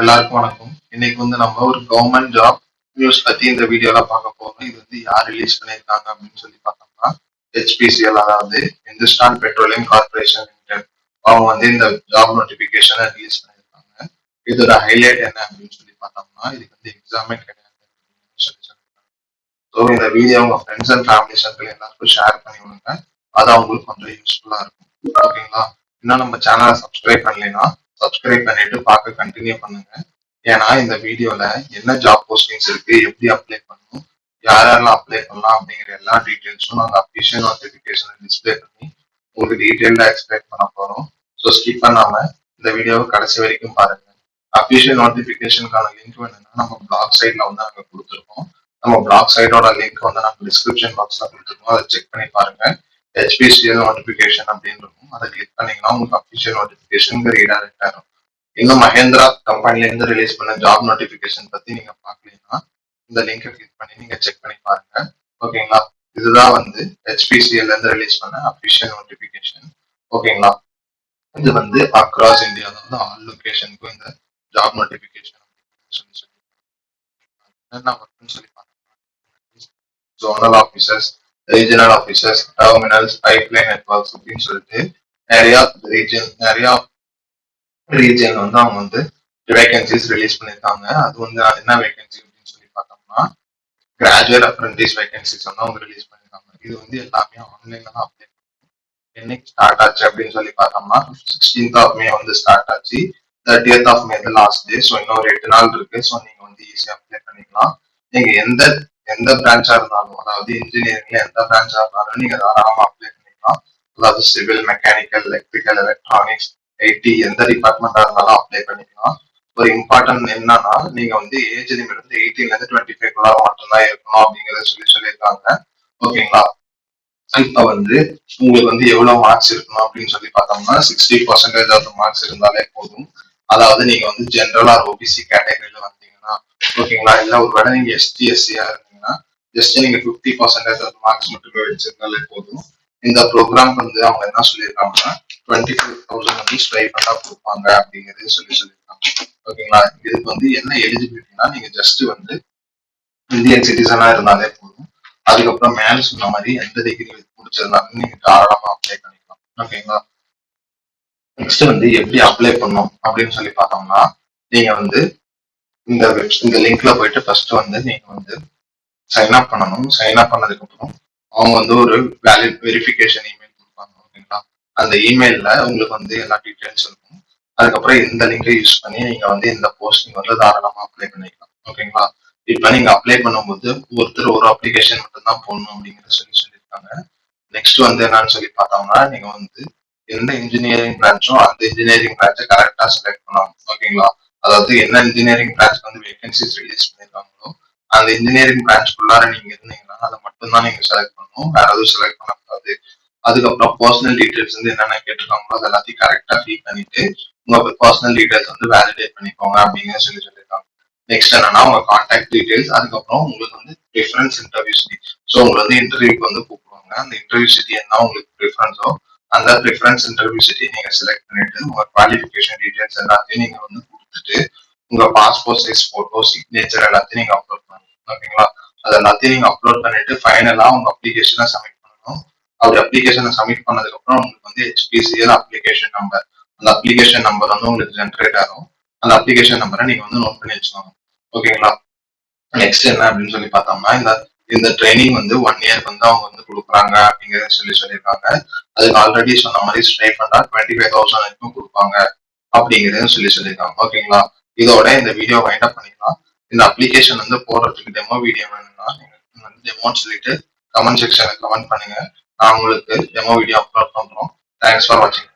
எல்லாருக்கும் வணக்கம். இன்னைக்கு நம்ம ஒரு கவர்மெண்ட் ஜாப் நியூஸ் பத்தி இந்த வீடியோல பார்க்க போறோம். இது யார் ரிலீஸ் பண்ணியிருக்காங்க அப்படின்னு சொல்லி பார்த்தோம்னா, HPCL, அதாவது இந்துஸ்தான் பெட்ரோலியம் கார்பரேஷன் லிமிடெட். அவங்க இந்த ஜாப் நோட்டிபிகேஷனை ரிலீஸ் பண்ணியிருக்காங்க. இதோட ஹைலைட் என்ன அப்படின்னு சொல்லி பார்த்தோம்னா, இதுக்கு எக்ஸாமே கிடையாது அப்படின்னு சொல்லி சொல்லியிருக்காங்க. ஸோ இந்த வீடியோ உங்க ஃப்ரெண்ட்ஸ் அண்ட் ஃபேமிலி சர்க்கிள் எல்லாருக்கும் ஷேர் பண்ணி விடுங்க. அது அவங்களுக்கு கொஞ்சம் யூஸ்ஃபுல்லா இருக்கும். ஓகேங்களா? இன்னும் நம்ம சேனலை சப்ஸ்கிரைப் பண்ணலைன்னா சப்ஸ்கிரைப் பண்ணிட்டு பார்க்க கண்டினியூ பண்ணுங்க. ஏன்னா இந்த வீடியோல என்ன ஜாப் போஸ்டிங்ஸ் இருக்கு, எப்படி அப்ளை பண்ணணும், யாரெல்லாம் அப்ளை பண்ணலாம் அப்படிங்கிற எல்லா டீட்டெயில்ஸும் நாங்கள் அஃபிஷியல் நோட்டிபிகேஷன் டிஸ்பிளே பண்ணி உங்களுக்கு டீட்டெயில்டா எக்ஸ்பிளைன் பண்ண போறோம். ஸோ ஸ்கிப் பண்ணாம இந்த வீடியோவை கடைசி வரைக்கும் பாருங்க. அஃபிஷியல் நோட்டிபிகேஷனுக்கான லிங்க் வேணும்னா நம்ம பிளாக் சைட்ல அங்க கொடுத்துருக்கோம். நம்ம பிளாக் சைட்டோட லிங்க் நம்ம டிஸ்கிரிப்ஷன் பாக்ஸ்ல கொடுத்துருக்கோம். அதை செக் பண்ணி பாருங்க. HPCL நோட்டிபிகேஷன் அப்படின்னு இருக்கும். அதை கிளிக் பண்ணீங்கன்னா உங்களுக்கு அஃபிஷியல் நோட்டிபிகேஷன் ரீடைரக்ட் ஆகும். இன்னும் மஹேந்திரா கம்பெனில இருந்து ரிலீஸ் பண்ண ஜாப் நோட்டிபிகேஷன் பத்தி நீங்க பாக்கலீங்கன்னா இந்த லிங்கை கிளிக் பண்ணி நீங்க செக் பண்ணி பாருங்க. ஓகேங்களா? இதுதான் HPCL இருந்து ரிலீஸ் பண்ண அஃபிஷியல் நோட்டிபிகேஷன். ஓகேங்களா? இது அக்ராஸ் இந்தியா, அதாவது ஆல் லொகேஷனுக்கும் இந்த ஜாப் நோட்டிபிகேஷன் சொல்லி என்ன ஒர்க்னு சொல்லி பாருங்க. Zonal officers, regional officers, terminals, pipeline networks அப்படின்னு சொல்லிட்டு நிறைய ரீஜன் அவங்க வேகன்சிஸ் ரிலீஸ் பண்ணியிருக்காங்க. அது என்ன வேகன்சி அப்படின்னு சொல்லி பார்த்தோம்னா, கிராஜுவேட் அப்ரெண்டிஸ் வேகன்சிஸ் அவங்க ரிலீஸ் பண்ணியிருக்காங்க. இது எல்லாமே ஆன்லைன்ல தான் அப்ளை பண்ணணும். என்னைக்கு ஸ்டார்ட் ஆச்சு அப்படின்னு சொல்லி பார்த்தோம்னா 16th of May ஸ்டார்ட் ஆச்சு. 30th of May last day. So இன்னும் ஒரு 8 நாள் இருக்கு. ஸோ நீங்க ஈஸியா அப்ளை பண்ணிக்கலாம். நீங்க எந்த பிரான்ச்சா இருந்தாலும், அதாவது இன்ஜினியரிங்ல எந்த பிரான்ச்சா இருந்தாலும் நீங்க தாராளமா அப்ளை பண்ணிக்கலாம். அதாவது civil, mechanical, electrical, electronics, IT எந்த டிபார்ட்மெண்டா இருந்தாலும் அப்ளை பண்ணிக்கலாம். ஒரு இம்பார்ட்டன்ட் என்னன்னா, நீங்க ஏஜ் லிமிட் 18ல இருந்து 25 மட்டும்தான் இருக்கணும் அப்படிங்கறத சொல்லியிருக்காங்க. ஓகேங்களா? இப்ப உங்களுக்கு எவ்வளவு மார்க்ஸ் இருக்கணும் அப்படின்னு சொல்லி பார்த்தோம்னா 60% ஆஃப் மார்க்ஸ் இருந்தாலே போதும். அதாவது நீங்க ஜென்ரல் ஆர் OBC கேட்டகரியில வந்தீங்கன்னா, ஓகேங்களா, இல்ல ஒருவேளை நீங்க ST SCயா இருந்தீங்கன்னா ஜஸ்ட் நீங்க 50% ஆஃப் மார்க்ஸ் மட்டுமே வச்சிருந்தாலே போதும். இந்த ப்ரோக்ராம் அவங்க என்ன சொல்லியிருக்காங்கன்னா 25,000 ஸ்டைபண்டா கொடுப்பாங்க அப்படிங்கறது சொல்லியிருக்காங்க. ஓகேங்களா? இதுக்கு என்ன எலிஜிபிலிட்டினா, நீங்க ஜஸ்ட் இந்தியன் சிட்டிசனா இருந்தாலே போதும். அதுக்கப்புறம் மேல சொன்ன மாதிரி எந்த டிகிரி முடிச்சிருந்தாலும் நீங்க தாராளமா அப்ளை பண்ணிக்கலாம். ஓகேங்களா? நெக்ஸ்ட் எப்படி அப்ளை பண்ணும் அப்படின்னு சொல்லி பார்த்தோம்னா, நீங்க இந்த லிங்க்ல போயிட்டு ஃபர்ஸ்ட் நீங்க சைன் அப் பண்ணணும். சைன் அப் பண்ணதுக்கு அப்புறம் அவங்க ஒரு வேலிட் வெரிஃபிகேஷன் இமெயில் கொடுப்பாங்க. ஓகேங்களா? அந்த இமெயில்ல உங்களுக்கு எல்லா டீடைல்ஸ் இருக்கும். அதுக்கப்புறம் இந்த லிங்கை யூஸ் பண்ணி நீங்க இந்த போஸ்டிங் தாராளமா அப்ளை பண்ணிக்கலாம். ஓகேங்களா? இப்ப நீங்க அப்ளை பண்ணும்போது ஒருத்தர் ஒரு அப்ளிகேஷன் மட்டும் தான் போடணும் அப்படிங்கறத சொல்லியிருக்காங்க. நெக்ஸ்ட் என்னன்னு சொல்லி பார்த்தோம்னா, நீங்க எந்த இன்ஜினியரிங் பிரான்ச்சோ அந்த இன்ஜினியரிங் பிரான்ச்சை கரெக்டா செலக்ட் பண்ணணும். ஓகேங்களா? அதாவது என்ன இன்ஜினியரிங் பிரான்ச் வேகன்சிஸ் ரிலீஸ் பண்ணிருக்காங்களோ அந்த இன்ஜினியரிங் பிரான்ச்குள்ளார நீங்க இருந்தீங்கன்னா அதை மட்டும் தான் நீங்க செலக்ட் பண்ணணும். வேற எதுவும் செலக்ட் பண்ணக்கூடாது. அதுக்கப்புறம் பர்சனல் டீடைல்ஸ் என்னென்ன கேட்டிருக்காங்களோ அது எல்லாத்தையும் கரெக்டா ஃபில் பண்ணிட்டு உங்க பர்சனல் டீடைல்ஸ் வேலிடேட் பண்ணிக்கோங்க அப்படிங்கிற சொல்லியிருக்காங்க. நெக்ஸ்ட் என்னன்னா உங்க கான்டாக்ட் டீடைல்ஸ், அதுக்கப்புறம் உங்களுக்கு ப்ரிஃபரன்ஸ் இன்டர்வியூ சிட்டி. ஸோ உங்களை இன்டர்வியூக்கு கூப்பிடுவாங்க. அந்த இன்டர்வியூ சிட்டி என்ன உங்களுக்கு ப்ரிஃபரன்ஸோ அந்த ப்ரிஃபரன்ஸ் இன்டர்வியூ சிட்டி நீங்க செலக்ட் பண்ணிட்டு உங்க குவாலிஃபிகேஷன் டீடைல்ஸ் எல்லாத்தையும் நீங்க கொடுத்துட்டு உங்க பாஸ்போர்ட் சைஸ் போட்டோ, சிக்னேச்சர் எல்லாத்தையும் நீங்க அப்லோட் பண்ணணும். ஓகேங்களா? அது எல்லாத்தையும் நீங்க அப்லோட் பண்ணிட்டு ஃபைனலா உங்க அப்ளிகேஷனை சப்மிட் பண்ணணும். அப்படி அப்ளிகேஷனை சப்மிட் பண்ணதுக்கு அப்புறம் உங்களுக்கு HPCL அப்ளிகேஷன் நம்பர், அந்த அப்ளிகேஷன் நம்பர் உங்களுக்கு ஜென்ரேட் ஆகும். அந்த அப்ளிகேஷன் நம்பரை நீங்க நோட் பண்ணி வச்சுக்கோங்க. ஓகேங்களா? நெக்ஸ்ட் என்ன அப்படின்னு சொல்லி பார்த்தோம்னா, இந்த ட்ரைனிங் 1 இயர் அவங்க கொடுக்குறாங்க அப்படிங்கறத சொல்லியிருக்காங்க. அதுக்கு ஆல்ரெடி சொன்ன மாதிரி ஸ்டைபண்டா 25,000 வரைக்கும் கொடுப்பாங்க அப்படிங்கறத சொல்லியிருக்காங்க. ஓகேங்களா? இதோட இந்த வீடியோ வைண்ட் அப் பண்ணிக்கலாம். இந்த அப்ளிகேஷன் போடுறதுக்கு டெமோ வீடியோ வேணும்னா நீங்க டெமோன்னு சொல்லிட்டு கமெண்ட் செக்ஷன்ல கமெண்ட் பண்ணுங்க. நான் உங்களுக்கு டெமோ வீடியோ அப்லோட் பண்றோம். தேங்க்ஸ் ஃபார் வாட்சிங்.